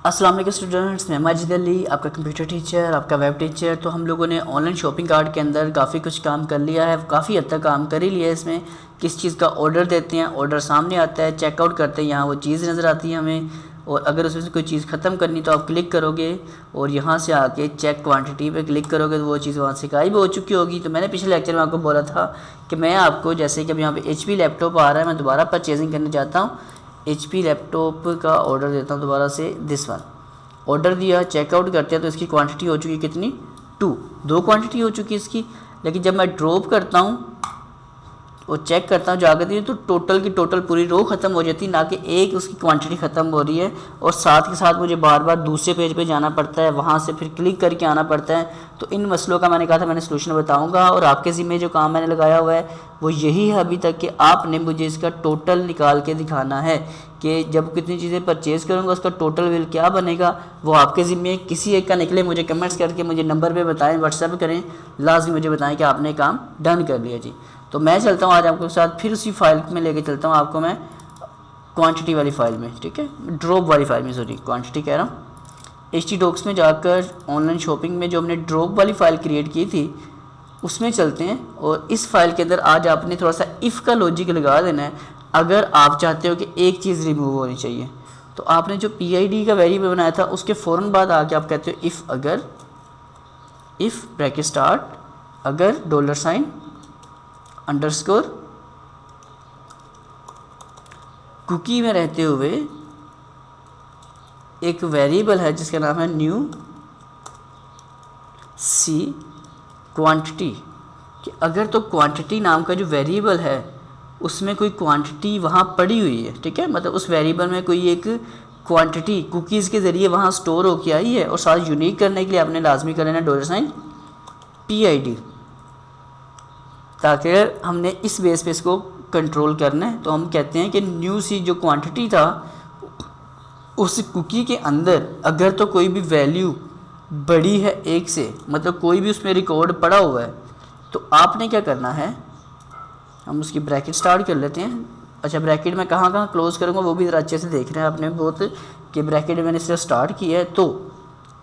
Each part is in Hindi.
अस्सलाम वालेकुम स्टूडेंट्स, मैं माजिद अली, आपका कंप्यूटर टीचर, आपका वेब टीचर। तो हम लोगों ने ऑनलाइन शॉपिंग कार्ट के अंदर काफ़ी कुछ काम कर लिया है, काफ़ी हद तक काम कर ही लिया है। इसमें किस चीज़ का ऑर्डर देते हैं, ऑर्डर सामने आता है, चेकआउट करते हैं, यहाँ वो चीज़ नज़र आती है हमें। और अगर उसमें से कोई चीज़ ख़त्म करनी तो आप क्लिक करोगे और यहाँ से आके चेक क्वांटिटी पे क्लिक करोगे तो वो चीज़ वहाँ से गायब हो चुकी होगी। तो मैंने पिछले लेक्चर में आपको बोला था कि मैं आपको, जैसे कि अब यहाँ पे HP लैपटॉप आ रहा है, मैं दोबारा परचेजिंग करने चाहता हूँ, HP लैपटॉप का ऑर्डर देता हूँ दोबारा से, दिस वन ऑर्डर दिया, चेकआउट करते हैं तो इसकी क्वांटिटी हो चुकी है कितनी, 2 क्वांटिटी हो चुकी है इसकी। लेकिन जब मैं ड्रॉप करता हूँ और चेक करता हूँ जाकर तो टोटल की टोटल पूरी रो ख़त्म हो जाती है, ना कि एक उसकी क्वांटिटी ख़त्म हो रही है। और साथ के साथ मुझे बार बार दूसरे पेज पे जाना पड़ता है, वहाँ से फिर क्लिक करके आना पड़ता है। तो इन मसलों का मैंने कहा था मैंने सोल्यूशन बताऊँगा, और आपके ज़िम्मे जो काम मैंने लगाया हुआ है वो यही है अभी तक कि आपने मुझे इसका टोटल निकाल के दिखाना है कि जब कितनी चीज़ें परचेज़ करूँगा उसका टोटल बिल क्या बनेगा, वो आपके ज़िम्मे। किसी एक का निकले मुझे कमेंट्स करके मुझे नंबर पे बताएं, व्हाट्सएप करें, लाजमी मुझे बताएं कि आपने काम डन कर लिया जी। तो मैं चलता हूँ आज आपके साथ, फिर उसी फाइल में लेके चलता हूँ आपको मैं, क्वांटिटी वाली फ़ाइल में, ठीक है, ड्रॉप वाली फ़ाइल में, सॉरी क्वांटिटी कह रहा हूँ। HT डॉक्स में जाकर ऑनलाइन शॉपिंग में जो हमने ड्रॉप वाली फ़ाइल क्रिएट की थी उसमें चलते हैं। और इस फाइल के अंदर आज आपने थोड़ा सा इफ़ का लॉजिक लगा देना है। अगर आप चाहते हो कि एक चीज़ रिमूव होनी चाहिए तो आपने जो PID का वेरिएबल बनाया था उसके फ़ौरन बाद आके आप कहते हो इफ़, अगर, इफ़ ब्रैकेट स्टार्ट, अगर डॉलर साइन अंडरस्कोर, कुकी में रहते हुए एक वेरिएबल है जिसका नाम है न्यू सी क्वांटिटी, कि अगर तो क्वांटिटी नाम का जो वेरिएबल है उसमें कोई क्वांटिटी वहाँ पड़ी हुई है, ठीक है, मतलब उस वेरिएबल में कोई एक क्वांटिटी कुकीज़ के ज़रिए वहाँ स्टोर होके आई है, और साथ यूनिक करने के लिए आपने लाजमी कर लेना डॉलर साइन PID, ताकि हमने इस बेस पे इसको कंट्रोल करना है। तो हम कहते हैं कि न्यू सी जो क्वांटिटी था उस कुकी के अंदर अगर तो कोई भी वैल्यू बड़ी है एक से, मतलब कोई भी उसमें रिकॉर्ड पड़ा हुआ है, तो आपने क्या करना है, हम उसकी ब्रैकेट स्टार्ट कर लेते हैं। अच्छा, ब्रैकेट में कहाँ कहाँ क्लोज करूँगा वो भी ज़रा अच्छे से देख रहे हैं आपने बहुत, कि ब्रैकेट मैंने सिर्फ स्टार्ट किया है। तो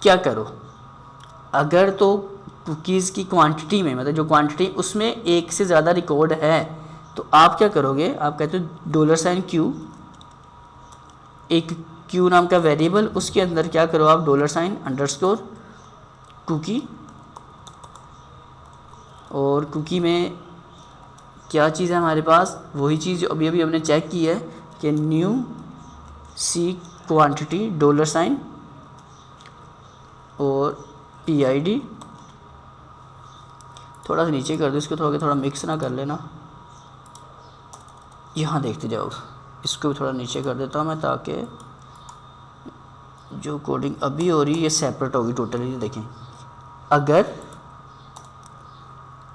क्या करो, अगर तो कुकीज़ की क्वांटिटी में, मतलब जो क्वांटिटी उसमें एक से ज़्यादा रिकॉर्ड है, तो आप क्या करोगे, आप कहते हो डॉलर साइन Q, एक Q नाम का वेरिएबल, उसके अंदर क्या करो आप डॉलर साइन अंडरस्कोर कुकी, और कुकी में क्या चीज़ है हमारे पास, वही चीज़ जो अभी अभी हमने चेक की है कि न्यू सी क्वांटिटी डॉलर साइन और PID। थोड़ा सा नीचे कर दो इसको, थोड़ा मिक्स ना कर लेना, यहाँ देखते जाओ, इसको भी थोड़ा नीचे कर देता हूँ मैं, ताकि जो कोडिंग अभी हो रही है ये सेपरेट होगी टोटली। देखें,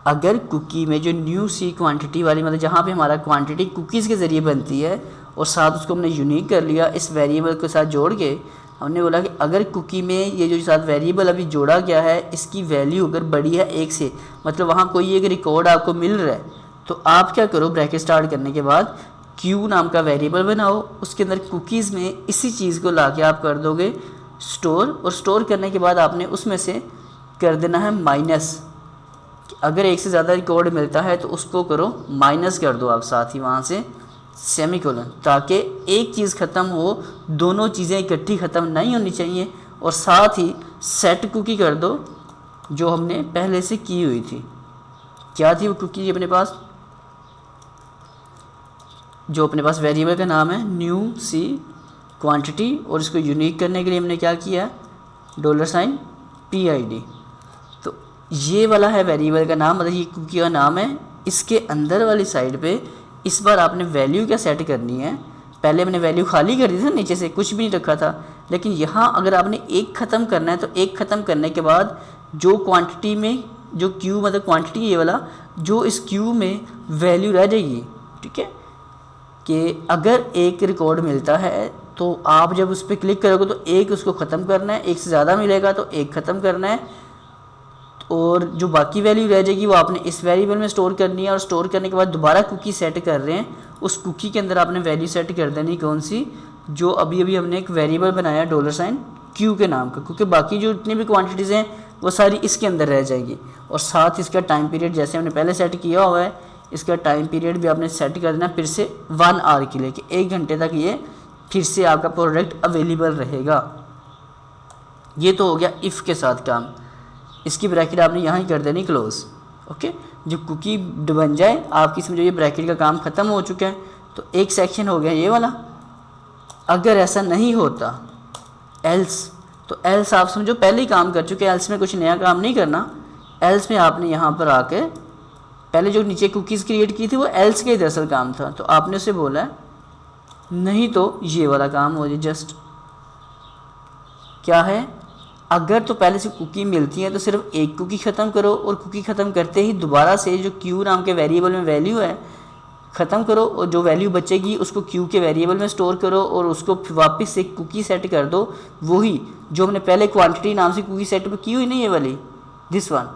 अगर कुकी में जो न्यू सी क्वांटिटी वाली, मतलब जहाँ पे हमारा क्वांटिटी कुकीज़ के ज़रिए बनती है और साथ उसको हमने यूनिक कर लिया इस वेरिएबल के साथ जोड़ के, हमने बोला कि अगर कुकी में ये जो साथ वेरिएबल अभी जोड़ा गया है इसकी वैल्यू अगर बड़ी है एक से, मतलब वहाँ कोई एक रिकॉर्ड आपको मिल रहा है, तो आप क्या करो, ब्रैकेट स्टार्ट करने के बाद Q नाम का वेरिएबल बनाओ, उसके अंदर कुकीज़ में इसी चीज़ को लाके आप कर दोगे स्टोर, और स्टोर करने के बाद आपने उसमें से कर देना है माइनस। अगर एक से ज़्यादा रिकॉर्ड मिलता है तो उसको करो माइनस कर दो आप, साथ ही वहाँ से सेमीकोलन, ताकि एक चीज़ ख़त्म हो, दोनों चीज़ें इकट्ठी ख़त्म नहीं होनी चाहिए। और साथ ही सेट कुकी कर दो जो हमने पहले से की हुई थी। क्या थी वो कुकी अपने पास, जो अपने पास वेरिएबल का नाम है न्यू सी क्वांटिटी, और इसको यूनिक करने के लिए हमने क्या किया, डॉलर साइन PID। तो ये वाला है वेरिएबल का नाम, मतलब ये कुकी का नाम है। इसके अंदर वाली साइड पे इस बार आपने वैल्यू क्या सेट करनी है, पहले मैंने वैल्यू खाली कर दी थी, नीचे से कुछ भी नहीं रखा था, लेकिन यहाँ अगर आपने एक ख़त्म करना है तो एक ख़त्म करने के बाद जो क्वांटिटी में जो Q, मतलब क्वांटिटी ये वाला, जो इस Q में वैल्यू रह जाएगी, ठीक है, कि अगर एक रिकॉर्ड मिलता है तो आप जब उस पर क्लिक करोगे तो एक उसको ख़त्म करना है, एक से ज़्यादा मिलेगा तो एक ख़त्म करना है, और जो बाकी वैल्यू रह जाएगी वो आपने इस वेरिएबल में स्टोर करनी है। और स्टोर करने के बाद दोबारा कुकी सेट कर रहे हैं, उस कुकी के अंदर आपने वैल्यू सेट कर देनी कौन सी, जो अभी अभी हमने एक वेरिएबल बनाया $Q के नाम का, क्योंकि बाकी जो इतनी भी क्वांटिटीज़ हैं वो सारी इसके अंदर रह जाएगी। और साथ इसका टाइम पीरियड जैसे हमने पहले सेट किया हुआ है, इसका टाइम पीरियड भी आपने सेट कर देना फिर से 1 आवर के लिए, कि 1 घंटे तक ये फिर से आपका प्रोडक्ट अवेलेबल रहेगा। ये तो हो गया इफ़ के साथ काम। इसकी ब्रैकेट आपने यहाँ ही कर देनी क्लोज। ओके, जब कुकी बन जाए आपकी, समझो ये ब्रैकेट का काम ख़त्म हो चुका है। तो एक सेक्शन हो गया ये वाला। अगर ऐसा नहीं होता एल्स, तो एल्स आप समझो पहले ही काम कर चुके, एल्स में कुछ नया काम नहीं करना। एल्स में आपने यहाँ पर आके पहले जो नीचे कुकीज़ क्रिएट की थी वो एल्स के दरअसल काम था, तो आपने उसे बोला है नहीं तो ये वाला काम हो जाए। जस्ट क्या है, अगर तो पहले से कुकी मिलती है तो सिर्फ एक कुकी ख़त्म करो, और कुकी ख़त्म करते ही दोबारा से जो Q नाम के वेरिएबल में वैल्यू है ख़त्म करो, और जो वैल्यू बचेगी उसको Q के वेरिएबल में स्टोर करो, और उसको वापस से कुकी सेट कर दो, वही जो हमने पहले क्वांटिटी नाम से कुकी सेट की हुई नहीं, ये वाली दिस वन।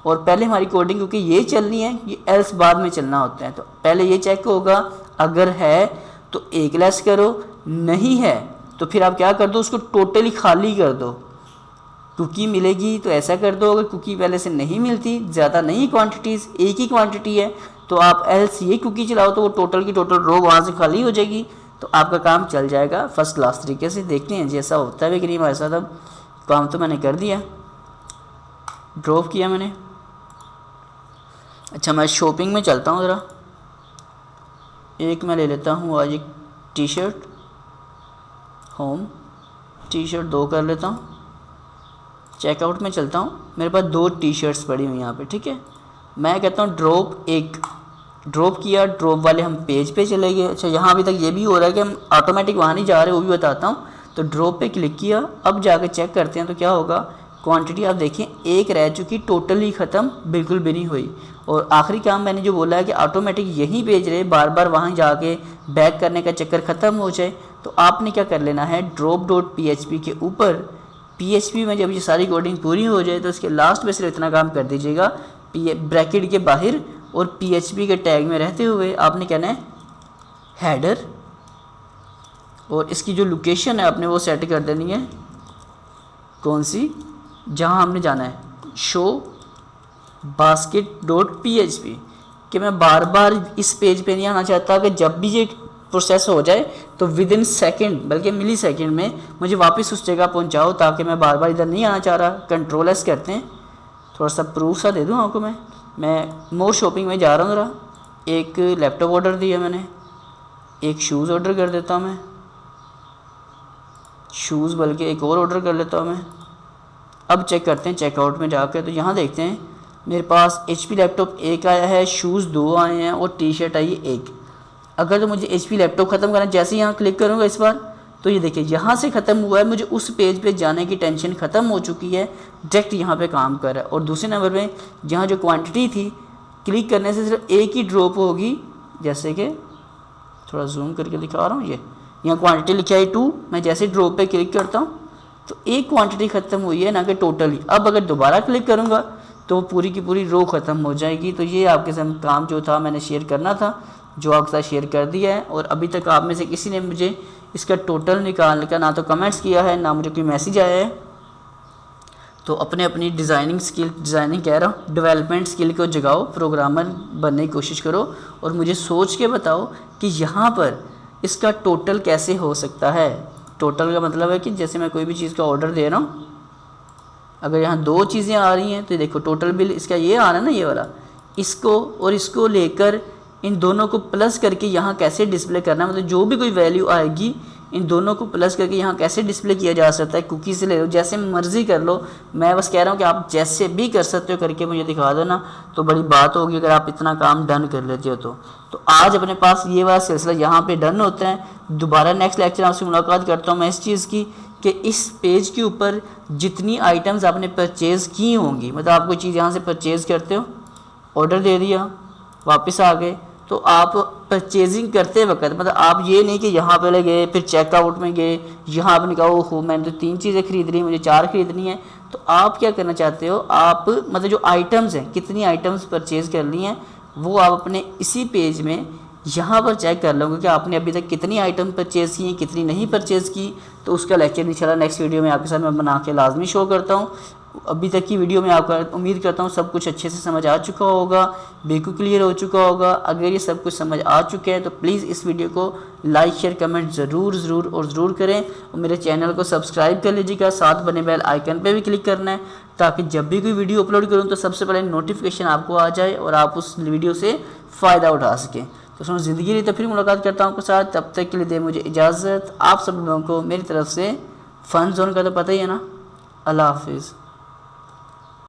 और पहले हमारी कोडिंग क्योंकि ये चलनी है, ये एल्स बाद में चलना होता है, तो पहले ये चेक होगा, अगर है तो एक लेस करो, नहीं है तो फिर आप क्या कर दो, उसको टोटली खाली कर दो। कुकी मिलेगी तो ऐसा कर दो, अगर कुकी पहले से नहीं मिलती, ज़्यादा नहीं क्वांटिटीज़, एक ही क्वांटिटी है, तो आप एल्स ये कुकी चलाओ, तो वो टोटल की टोटल रो वहाँ से खाली हो जाएगी, तो आपका काम चल जाएगा फर्स्ट क्लास तरीके से। देखते हैं जैसा होता है कि हमारे साथ। अब काम तो मैंने कर दिया, ड्रॉप किया मैंने। अच्छा, मैं शॉपिंग में चलता हूँ ज़रा। एक मैं ले लेता हूँ आज एक T shirt, home T shirt 2 कर लेता हूँ। चेकआउट में चलता हूँ, मेरे पास 2 टी शर्ट्स पड़ी हुई यहाँ पे, ठीक है। मैं कहता हूँ ड्रॉप, एक ड्रॉप किया, ड्रॉप वाले हम पेज पे चले गए। अच्छा, यहाँ अभी तक ये भी हो रहा है कि हम ऑटोमेटिक वहाँ नहीं जा रहे, वो भी बताता हूँ। तो ड्रॉप पे क्लिक किया, अब जाकर चेक करते हैं तो क्या होगा। क्वांटिटी आप देखें 1 रह चुकी, टोटली ख़त्म बिल्कुल भी नहीं हुई। और आखिरी काम मैंने जो बोला है कि ऑटोमेटिक यहीं भेज रहे, बार बार वहाँ जाके बैक करने का चक्कर ख़त्म हो जाए, तो आपने क्या कर लेना है, drop.php के ऊपर PHP में जब ये सारी कोडिंग पूरी हो जाए तो इसके लास्ट में सिर्फ इतना काम कर दीजिएगा, ब्रैकेट के बाहर और PHP के टैग में रहते हुए आपने कहना है हेडर, और इसकी जो लोकेशन है आपने वो सेट कर देनी है, कौन सी, जहाँ हमने जाना है, शो basket.php, कि मैं बार बार इस पेज पे नहीं आना चाहता कि जब भी ये प्रोसेस हो जाए तो विद इन सेकेंड, बल्कि मिली सेकेंड में मुझे वापस उस जगह पहुंचाओ, ताकि मैं बार बार इधर नहीं आना चाह रहा। कंट्रोल एस करते हैं, थोड़ा सा प्रूफ सा दे दूँ आपको। मैं मोर शॉपिंग में जा रहा हूँ ज़रा। एक लैपटॉप ऑर्डर दिया मैंने, एक शूज़ ऑर्डर कर देता हूँ मैं, शूज़ बल्कि एक और ऑर्डर कर लेता हूँ मैं। अब चेक करते हैं चेकआउट में जाकर, तो यहाँ देखते हैं मेरे पास HP लैपटॉप 1 आया है, शूज़ 2 आए हैं और टी शर्ट आई है 1। अगर तो मुझे HP लैपटॉप ख़त्म करना है, जैसे यहाँ क्लिक करूँगा इस बार, तो ये देखिए यहाँ से ख़त्म हुआ है, मुझे उस पेज पे जाने की टेंशन ख़त्म हो चुकी है, डायरेक्ट यहाँ पे काम कर रहा है। और दूसरे नंबर पे जहाँ जो क्वांटिटी थी, क्लिक करने से सिर्फ एक ही ड्रॉप होगी, जैसे कि थोड़ा जूम करके दिखा रहा हूँ, ये यहाँ क्वांटिटी लिखा है 2, मैं जैसे ड्रॉप पे क्लिक करता हूँ तो एक क्वांटिटी ख़त्म हुई है, ना कि टोटली। अब अगर दोबारा क्लिक करूँगा तो पूरी की पूरी रो ख़त्म हो जाएगी। तो ये आपके साथ काम जो था मैंने शेयर करना था, जो आपके साथ शेयर कर दिया है। और अभी तक आप में से किसी ने मुझे इसका टोटल निकालने का ना तो कमेंट्स किया है, ना मुझे कोई मैसेज आया है। तो अपने अपनी डिज़ाइनिंग कह रहा हूँ, डेवलपमेंट स्किल को जगाओ, प्रोग्रामर बनने की कोशिश करो, और मुझे सोच के बताओ कि यहाँ पर इसका टोटल कैसे हो सकता है। टोटल का मतलब है कि जैसे मैं कोई भी चीज़ का ऑर्डर दे रहा हूँ, अगर यहाँ 2 चीज़ें आ रही हैं तो देखो टोटल बिल इसका ये आ रहा है ना, ये वाला, इसको और इसको लेकर इन दोनों को प्लस करके यहाँ कैसे डिस्प्ले करना है, मतलब जो भी कोई वैल्यू आएगी इन दोनों को प्लस करके यहाँ कैसे डिस्प्ले किया जा सकता है। कुकी से ले लो, जैसे मर्ज़ी कर लो, मैं बस कह रहा हूँ कि आप जैसे भी कर सकते हो, करके मुझे दिखा दो ना, तो बड़ी बात होगी अगर आप इतना काम डन कर लेते हो तो आज अपने पास ये वाला सिलसिला यहाँ पे डन होता है। दोबारा नेक्स्ट लेक्चर आपसे मुलाकात करता हूँ मैं इस चीज़ की कि इस पेज के ऊपर जितनी आइटम्स आपने परचेज़ की होंगी, मतलब आप कोई चीज़ यहाँ से परचेज़ करते हो, ऑर्डर दे दिया, वापस आ गए, तो आप परचेजिंग करते वक्त मतलब आप ये नहीं कि यहाँ पहले गए फिर चेकआउट में गए, यहाँ आपने कहा ओहो मैंने तो 3 चीज़ें खरीद ली, मुझे 4 खरीदनी है। तो आप क्या करना चाहते हो, आप मतलब जो आइटम्स हैं, कितनी आइटम्स परचेज़ कर ली हैं, वो आप अपने इसी पेज में यहाँ पर चेक कर लोगे कि आपने अभी तक कितनी आइटम परचेज़ की हैं, कितनी नहीं परचेज़ की। तो उसका लेक्चर इंशाल्लाह नेक्स्ट वीडियो में आपके साथ मैं बना के लाजमी शो करता हूँ। अभी तक की वीडियो में आपका उम्मीद करता हूँ सब कुछ अच्छे से समझ आ चुका होगा, बिल्कुल क्लियर हो चुका होगा। अगर ये सब कुछ समझ आ चुके हैं तो प्लीज़ इस वीडियो को लाइक शेयर कमेंट ज़रूर करें और मेरे चैनल को सब्सक्राइब कर लीजिएगा। साथ बने बेल आइकन पे भी क्लिक करना है ताकि जब भी कोई वीडियो अपलोड करूँ तो सबसे पहले नोटिफिकेशन आपको आ जाए और आप उस वीडियो से फ़ायदा उठा सकें। तो सुनो ज़िंदगी रही तो फिर मुलाकात करता हूँ आपके साथ, तब तक के लिए दे मुझे इजाज़त। आप सब लोगों को मेरी तरफ से फ़न जोन का तो पता ही है ना। अल्लाह हाफिज़।